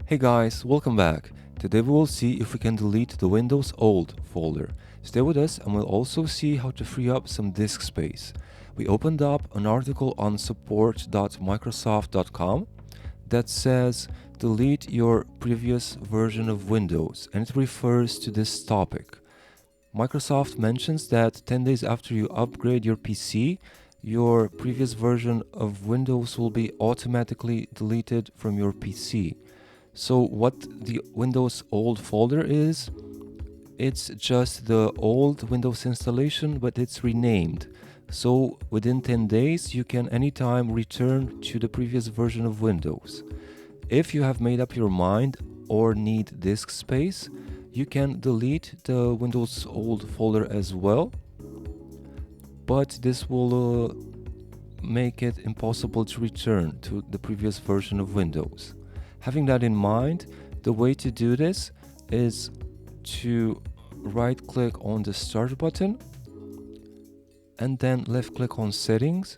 Hey guys, welcome back. Today we will see if we can delete the Windows old folder. Stay with us and we'll also see how to free up some disk space. We opened up an article on support.microsoft.com that says delete your previous version of Windows, and it refers to this topic. Microsoft mentions that 10 days after you upgrade your PC, your previous version of Windows will be automatically deleted from your PC. So what the Windows old folder is, it's just the old Windows installation, but it's renamed. So within 10 days, you can anytime return to the previous version of Windows. If you have made up your mind or need disk space, you can delete the Windows old folder as well, but this will make it impossible to return to the previous version of Windows. Having that in mind, the way to do this is to right click on the start button and then left click on settings.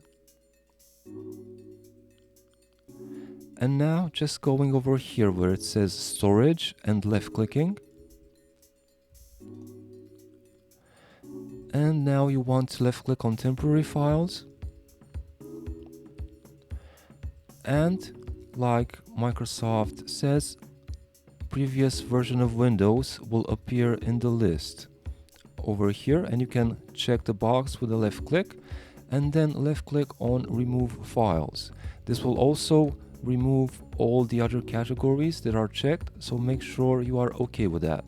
And now just going over here where it says storage and left clicking. And now you want to left click on temporary files. And like Microsoft says, previous version of Windows will appear in the list over here, and you can check the box with a left click and then left click on remove files. This will also remove all the other categories that are checked, so make sure you are okay with that.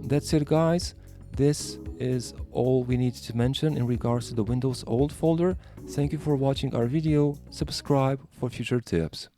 That's it guys. This is all we need to mention in regards to the Windows old folder. Thank you for watching our video. Subscribe for future tips.